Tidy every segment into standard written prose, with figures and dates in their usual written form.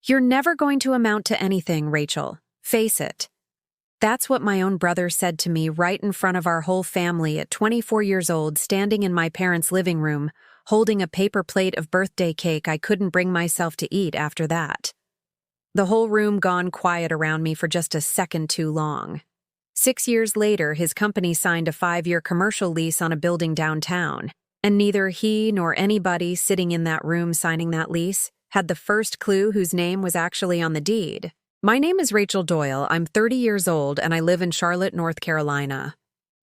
You're never going to amount to anything, Rachel. Face it. That's what my own brother said to me right in front of our whole family at 24 years old, standing in my parents' living room, holding a paper plate of birthday cake I couldn't bring myself to eat after that. The whole room gone quiet around me for just a second too long. 6 years later, his company signed a 5-year commercial lease on a building downtown, and neither he nor anybody sitting in that room signing that lease had the first clue whose name was actually on the deed. My name is Rachel Doyle, I'm 30 years old, and I live in Charlotte, North Carolina.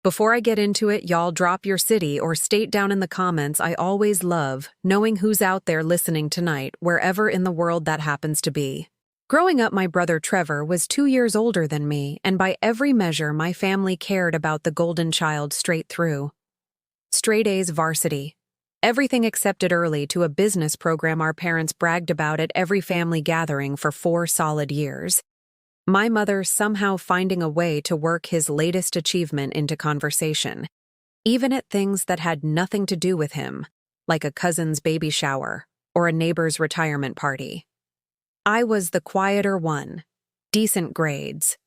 Before I get into it, y'all drop your city or state down in the comments. I always love knowing who's out there listening tonight, wherever in the world that happens to be. Growing up, my brother Trevor was 2 years older than me, and by every measure, my family cared about the golden child straight through. Straight A's varsity. Everything accepted early to a business program our parents bragged about at every family gathering for 4 solid years. My mother somehow finding a way to work his latest achievement into conversation, even at things that had nothing to do with him, like a cousin's baby shower or a neighbor's retirement party. I was the quieter one, decent grades,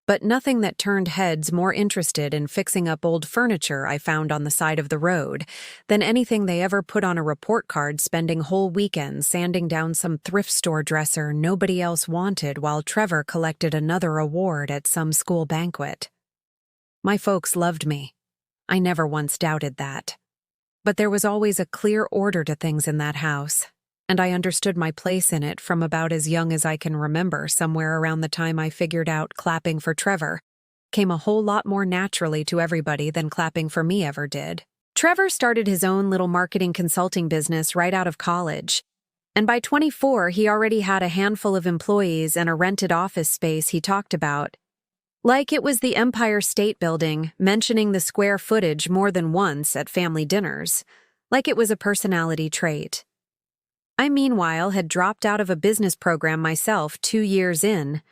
but nothing that turned heads more interested in fixing up old furniture I found on the side of the road than anything they ever put on a report card, spending whole weekends sanding down some thrift store dresser nobody else wanted while Trevor collected another award at some school banquet. My folks loved me. I never once doubted that. But there was always a clear order to things in that house, and I understood my place in it from about as young as I can remember. Somewhere around the time I figured out clapping for Trevor came a whole lot more naturally to everybody than clapping for me ever did. Trevor started his own little marketing consulting business right out of college, and by 24 he already had a handful of employees and a rented office space he talked about like it was the Empire State Building, mentioning the square footage more than once at family dinners, like it was a personality trait. I, meanwhile, had dropped out of a business program myself 2 years in,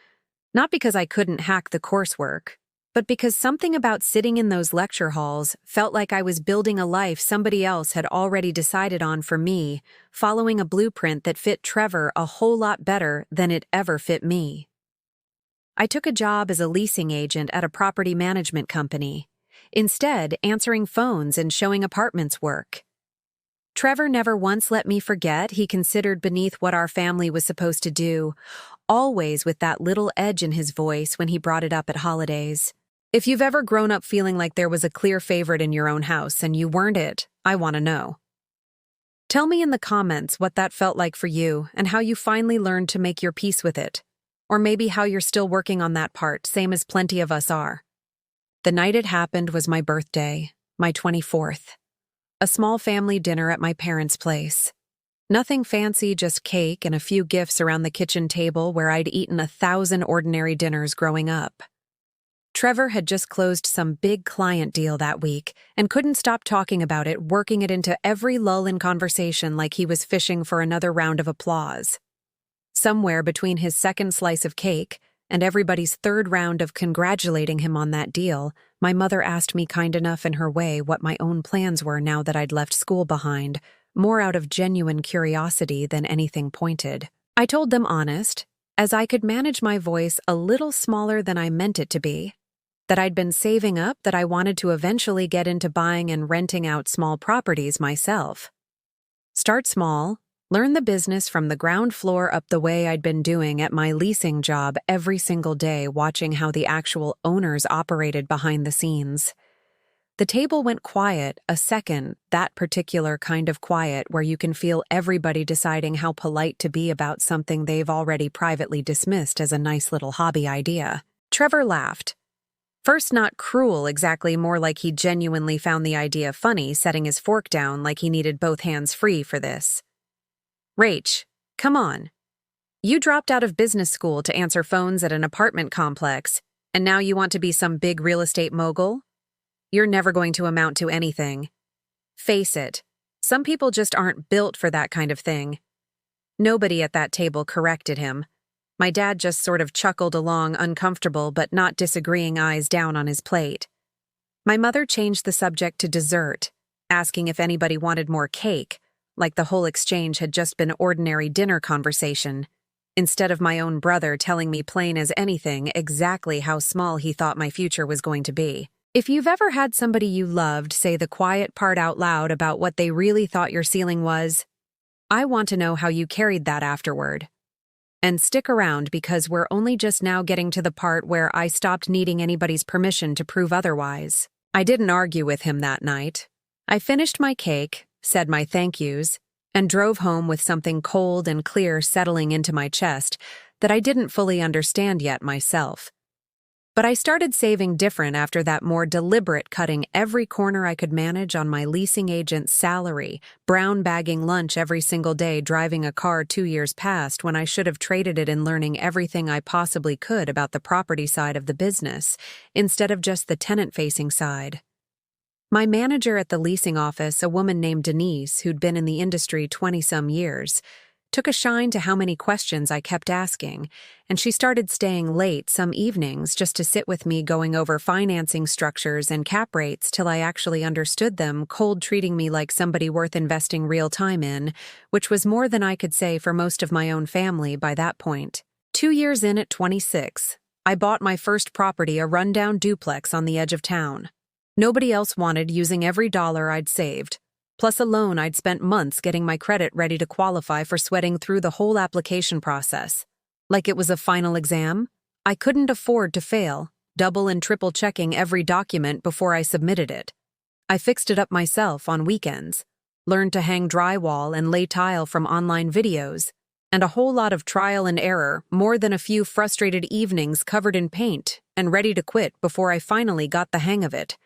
not because I couldn't hack the coursework, but because something about sitting in those lecture halls felt like I was building a life somebody else had already decided on for me, following a blueprint that fit Trevor a whole lot better than it ever fit me. I took a job as a leasing agent at a property management company, instead answering phones and showing apartments work. Trevor never once let me forget he considered beneath what our family was supposed to do, always with that little edge in his voice when he brought it up at holidays. If you've ever grown up feeling like there was a clear favorite in your own house and you weren't it, I want to know. Tell me in the comments what that felt like for you and how you finally learned to make your peace with it. Or maybe how you're still working on that part, same as plenty of us are. The night it happened was my birthday, my 24th. A small family dinner at my parents' place. Nothing fancy, just cake and a few gifts around the kitchen table where I'd eaten 1,000 ordinary dinners growing up. Trevor had just closed some big client deal that week and couldn't stop talking about it, working it into every lull in conversation like he was fishing for another round of applause. Somewhere between his second slice of cake and everybody's third round of congratulating him on that deal, my mother asked me, kind enough in her way, what my own plans were now that I'd left school behind, more out of genuine curiosity than anything pointed. I told them honest, as I could manage my voice a little smaller than I meant it to be, that I'd been saving up, that I wanted to eventually get into buying and renting out small properties myself. Start small, learn the business from the ground floor up the way I'd been doing at my leasing job every single day, watching how the actual owners operated behind the scenes. The table went quiet a second, that particular kind of quiet where you can feel everybody deciding how polite to be about something they've already privately dismissed as a nice little hobby idea. Trevor laughed. First, not cruel exactly, more like he genuinely found the idea funny, setting his fork down like he needed both hands free for this. Rach, come on. You dropped out of business school to answer phones at an apartment complex, and now you want to be some big real estate mogul? You're never going to amount to anything. Face it, some people just aren't built for that kind of thing. Nobody at that table corrected him. My dad just sort of chuckled along, uncomfortable but not disagreeing, eyes down on his plate. My mother changed the subject to dessert, asking if anybody wanted more cake, like the whole exchange had just been ordinary dinner conversation. instead of my own brother telling me plain as anything exactly how small he thought my future was going to be. If you've ever had somebody you loved say the quiet part out loud about what they really thought your ceiling was, I want to know how you carried that afterward. And stick around because we're only just now getting to the part where I stopped needing anybody's permission to prove otherwise. I didn't argue with him that night. I finished my cake, said my thank yous, and drove home with something cold and clear settling into my chest that I didn't fully understand yet myself. But I started saving different after that more deliberate cutting every corner I could manage on my leasing agent's salary, brown bagging lunch every single day, driving a car 2 years past when I should have traded it in learning everything I possibly could about the property side of the business, instead of just the tenant-facing side. My manager at the leasing office, a woman named Denise, who'd been in the industry 20-some years, took a shine to how many questions I kept asking, and she started staying late some evenings just to sit with me going over financing structures and cap rates till I actually understood them, cold treating me like somebody worth investing real time in, which was more than I could say for most of my own family by that point. 2 years in at 26, I bought my first property, a rundown duplex on the edge of town. Nobody else wanted, using every dollar I'd saved, plus a loan I'd spent months getting my credit ready to qualify for, sweating through the whole application process. Like it was a final exam, I couldn't afford to fail, double and triple checking every document before I submitted it. I fixed it up myself on weekends, learned to hang drywall and lay tile from online videos, and a whole lot of trial and error, more than a few frustrated evenings covered in paint and ready to quit before I finally got the hang of it.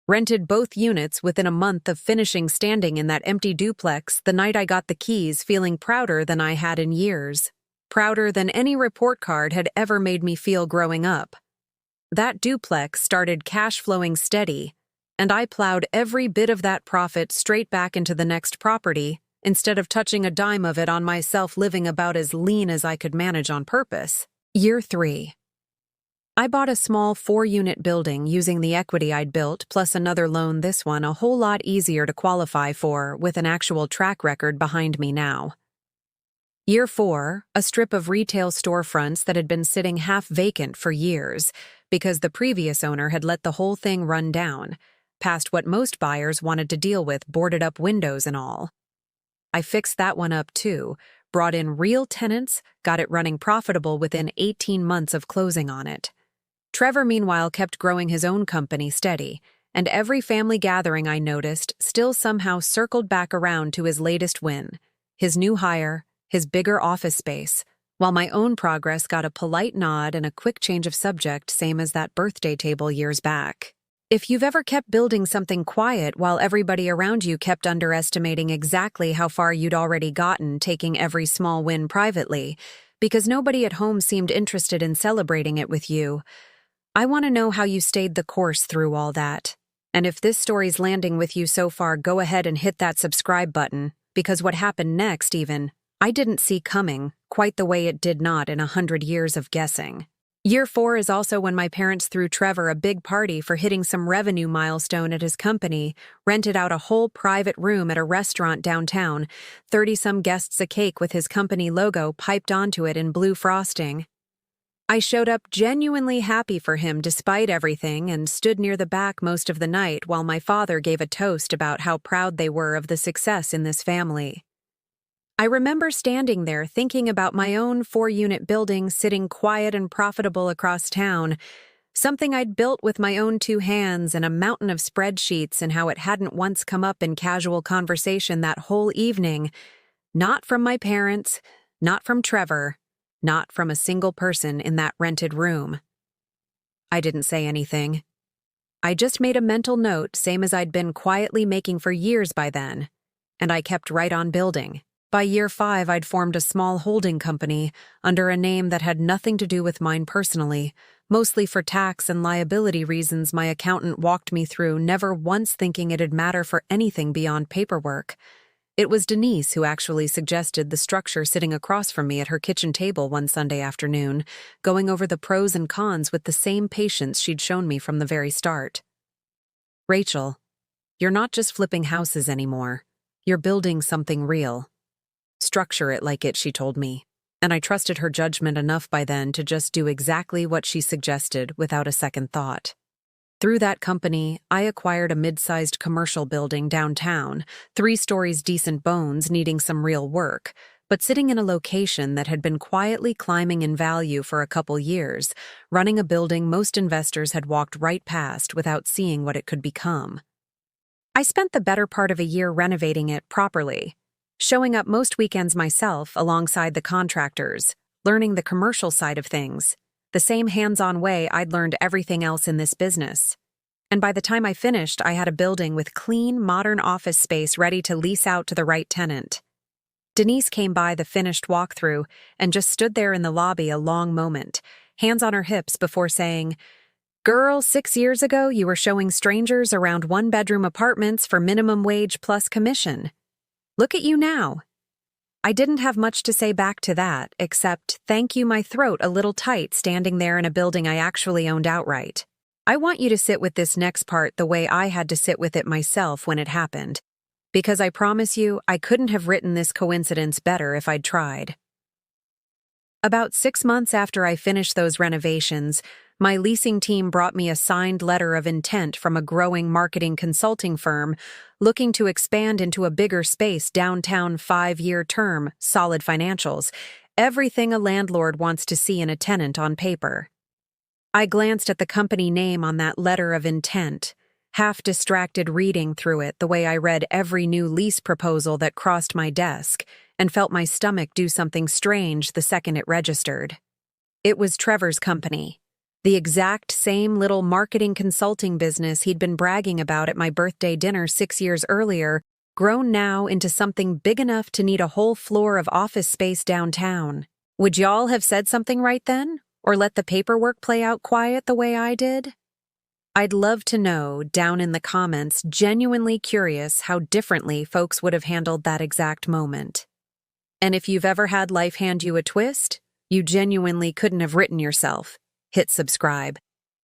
Rented both units within a month of finishing standing in that empty duplex the night I got the keys, feeling prouder than I had in years. Prouder than any report card had ever made me feel growing up. That duplex started cash flowing steady, and I plowed every bit of that profit straight back into the next property, instead of touching a dime of it on myself, living about as lean as I could manage on purpose. Year 3. I bought a small 4-unit building using the equity I'd built, plus another loan, this one a whole lot easier to qualify for, with an actual track record behind me now. Year 4, a strip of retail storefronts that had been sitting half vacant for years because the previous owner had let the whole thing run down, past what most buyers wanted to deal with, boarded up windows and all. I fixed that one up too, brought in real tenants, got it running profitable within 18 months of closing on it. Trevor, meanwhile, kept growing his own company steady, and every family gathering I noticed still somehow circled back around to his latest win, his new hire, his bigger office space, while my own progress got a polite nod and a quick change of subject, same as that birthday table years back. If you've ever kept building something quiet while everybody around you kept underestimating exactly how far you'd already gotten, taking every small win privately, because nobody at home seemed interested in celebrating it with you, I want to know how you stayed the course through all that. And if this story's landing with you so far, go ahead and hit that subscribe button, because what happened next, I didn't see coming, quite the way it did not in 100 years of guessing. Year 4 is also when my parents threw Trevor a big party for hitting some revenue milestone at his company, rented out a whole private room at a restaurant downtown, 30-some guests, a cake with his company logo piped onto it in blue frosting. I showed up genuinely happy for him despite everything and stood near the back most of the night while my father gave a toast about how proud they were of the success in this family. I remember standing there thinking about my own 4-unit building sitting quiet and profitable across town, something I'd built with my own 2 hands and a mountain of spreadsheets, and how it hadn't once come up in casual conversation that whole evening, not from my parents, not from Trevor, not from a single person in that rented room. I didn't say anything. I just made a mental note, same as I'd been quietly making for years by then, and I kept right on building. By year 5, I'd formed a small holding company under a name that had nothing to do with mine personally, mostly for tax and liability reasons my accountant walked me through, never once thinking it'd matter for anything beyond paperwork. It was Denise who actually suggested the structure, sitting across from me at her kitchen table one Sunday afternoon, going over the pros and cons with the same patience she'd shown me from the very start. "Rachel, you're not just flipping houses anymore. You're building something real. Structure it like it," she told me. and I trusted her judgment enough by then to just do exactly what she suggested without a second thought. Through that company, I acquired a mid-sized commercial building downtown, 3 stories decent bones needing some real work, but sitting in a location that had been quietly climbing in value for a couple years, running a building most investors had walked right past without seeing what it could become. I spent the better part of a year renovating it properly, showing up most weekends myself alongside the contractors, learning the commercial side of things, the same hands-on way I'd learned everything else in this business. And by the time I finished, I had a building with clean, modern office space ready to lease out to the right tenant. Denise came by the finished walkthrough and just stood there in the lobby a long moment, hands on her hips before saying, "Girl, 6 years ago you were showing strangers around 1-bedroom apartments for minimum wage plus commission. Look at you now." I didn't have much to say back to that, except thank you, my throat a little tight standing there in a building I actually owned outright. I want you to sit with this next part the way I had to sit with it myself when it happened, because I promise you, I couldn't have written this coincidence better if I'd tried. About 6 months after I finished those renovations, my leasing team brought me a signed letter of intent from a growing marketing consulting firm looking to expand into a bigger space downtown, 5-year term, solid financials, everything a landlord wants to see in a tenant on paper. I glanced at the company name on that letter of intent, half distracted reading through it the way I read every new lease proposal that crossed my desk, and felt my stomach do something strange the second it registered. It was Trevor's company, the exact same little marketing consulting business he'd been bragging about at my birthday dinner 6 years earlier, grown now into something big enough to need a whole floor of office space downtown. Would y'all have said something right then? Or let the paperwork play out quiet the way I did? I'd love to know, down in the comments, genuinely curious how differently folks would have handled that exact moment. And if you've ever had life hand you a twist, you genuinely couldn't have written yourself, hit subscribe.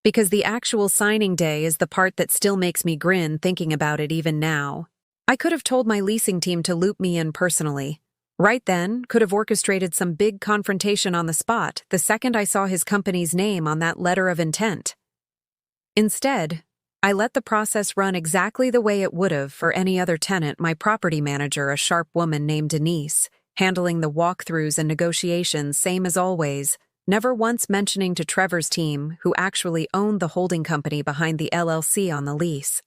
Because the actual signing day is the part that still makes me grin thinking about it even now. I could have told my leasing team to loop me in personally. Right then, could have orchestrated some big confrontation on the spot the second I saw his company's name on that letter of intent. Instead, I let the process run exactly the way it would have for any other tenant, my property manager, a sharp woman named Denise, handling the walkthroughs and negotiations same as always, never once mentioning to Trevor's team, who actually owned the holding company behind the LLC on the lease.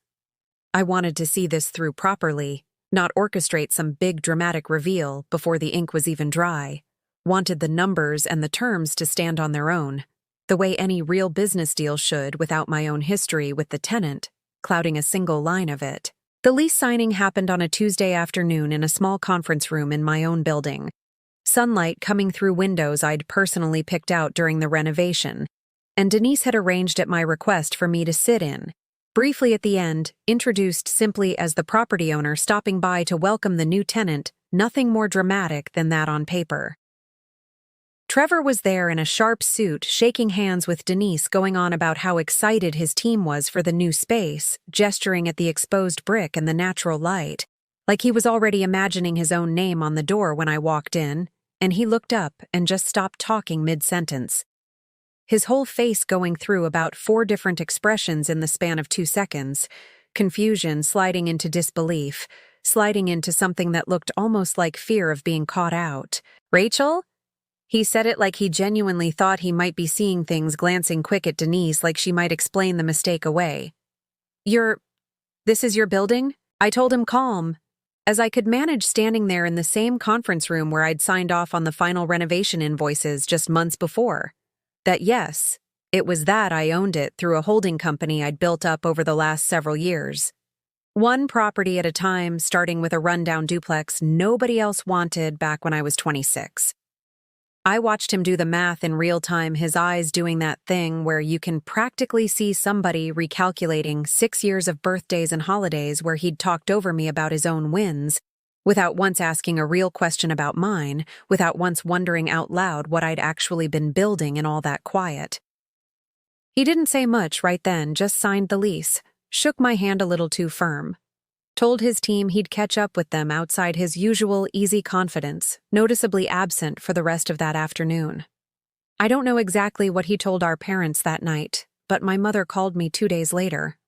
I wanted to see this through properly, not orchestrate some big dramatic reveal before the ink was even dry. Wanted the numbers and the terms to stand on their own, the way any real business deal should without my own history with the tenant, clouding a single line of it. The lease signing happened on a Tuesday afternoon in a small conference room in my own building. Sunlight coming through windows I'd personally picked out during the renovation, and Denise had arranged at my request for me to sit in, briefly at the end, introduced simply as the property owner stopping by to welcome the new tenant, nothing more dramatic than that on paper. Trevor was there in a sharp suit, shaking hands with Denise, going on about how excited his team was for the new space, gesturing at the exposed brick and the natural light, like he was already imagining his own name on the door when I walked in, and he looked up and just stopped talking mid-sentence. His whole face going through about 4 different expressions in the span of 2 seconds, confusion sliding into disbelief, sliding into something that looked almost like fear of being caught out. "Rachel?" He said it like he genuinely thought he might be seeing things, glancing quick at Denise like she might explain the mistake away. This is your building?" I told him calm, as I could manage standing there in the same conference room where I'd signed off on the final renovation invoices just months before. That yes, it was that I owned it through a holding company I'd built up over the last several years. One property at a time, starting with a rundown duplex nobody else wanted back when I was 26. I watched him do the math in real time, his eyes doing that thing where you can practically see somebody recalculating 6 years of birthdays and holidays where he'd talked over me about his own wins, without once asking a real question about mine, without once wondering out loud what I'd actually been building in all that quiet. He didn't say much right then, just signed the lease, shook my hand a little too firm. Told his team he'd catch up with them outside his usual easy confidence, noticeably absent for the rest of that afternoon. I don't know exactly what he told our parents that night, but my mother called me 2 days later.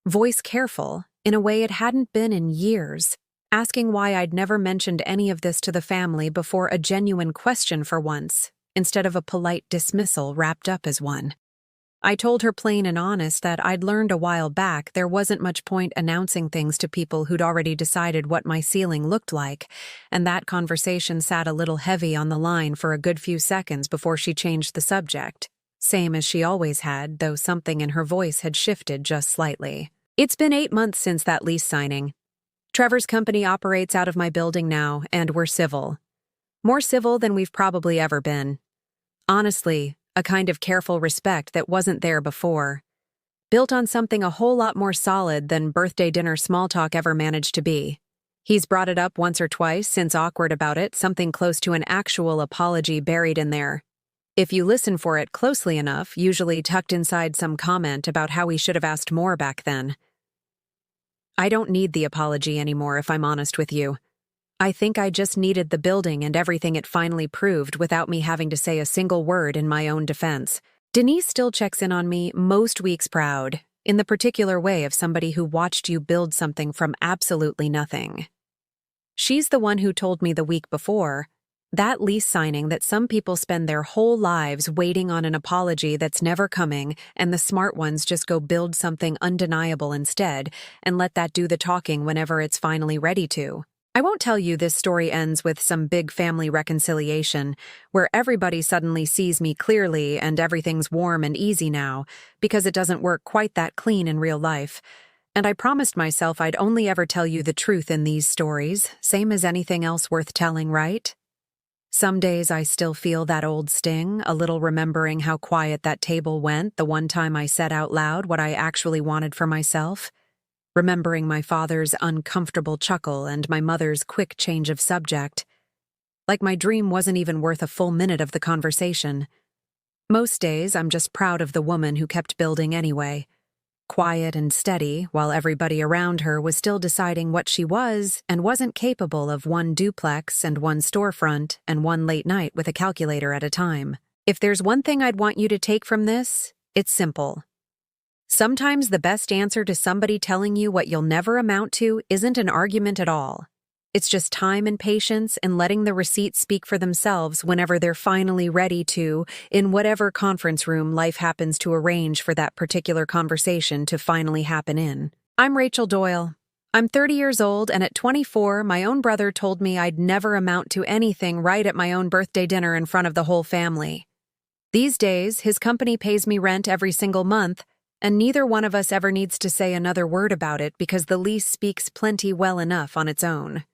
Voice careful, in a way it hadn't been in years, asking why I'd never mentioned any of this to the family before a genuine question for once, instead of a polite dismissal wrapped up as one. I told her plain and honest that I'd learned a while back there wasn't much point announcing things to people who'd already decided what my ceiling looked like, and that conversation sat a little heavy on the line for a good few seconds before she changed the subject, same as she always had, though something in her voice had shifted just slightly. It's been 8 months since that lease signing. Trevor's company operates out of my building now, and we're civil. More civil than we've probably ever been. Honestly, a kind of careful respect that wasn't there before. Built on something a whole lot more solid than birthday dinner small talk ever managed to be. He's brought it up once or twice since awkward about it, something close to an actual apology buried in there. If you listen for it closely enough, usually tucked inside some comment about how he should have asked more back then. I don't need the apology anymore, if I'm honest with you. I think I just needed the building and everything it finally proved without me having to say a single word in my own defense. Denise still checks in on me most weeks proud, in the particular way of somebody who watched you build something from absolutely nothing. She's the one who told me the week before, that lease signing that some people spend their whole lives waiting on an apology that's never coming, and the smart ones just go build something undeniable instead and let that do the talking whenever it's finally ready to. I won't tell you this story ends with some big family reconciliation, where everybody suddenly sees me clearly and everything's warm and easy now, because it doesn't work quite that clean in real life. And I promised myself I'd only ever tell you the truth in these stories, same as anything else worth telling, right? Some days I still feel that old sting, a little remembering how quiet that table went the one time I said out loud what I actually wanted for myself. Remembering my father's uncomfortable chuckle and my mother's quick change of subject. Like my dream wasn't even worth a full minute of the conversation. Most days, I'm just proud of the woman who kept building anyway. Quiet and steady, while everybody around her was still deciding what she was and wasn't capable of one duplex and one storefront and one late night with a calculator at a time. If there's one thing I'd want you to take from this, it's simple. Sometimes the best answer to somebody telling you what you'll never amount to isn't an argument at all. It's just time and patience and letting the receipts speak for themselves whenever they're finally ready to, in whatever conference room life happens to arrange for that particular conversation to finally happen in. I'm Rachel Doyle. I'm 30 years old, and at 24, my own brother told me I'd never amount to anything right at my own birthday dinner in front of the whole family. These days, his company pays me rent every single month, and neither one of us ever needs to say another word about it because the lease speaks plenty well enough on its own.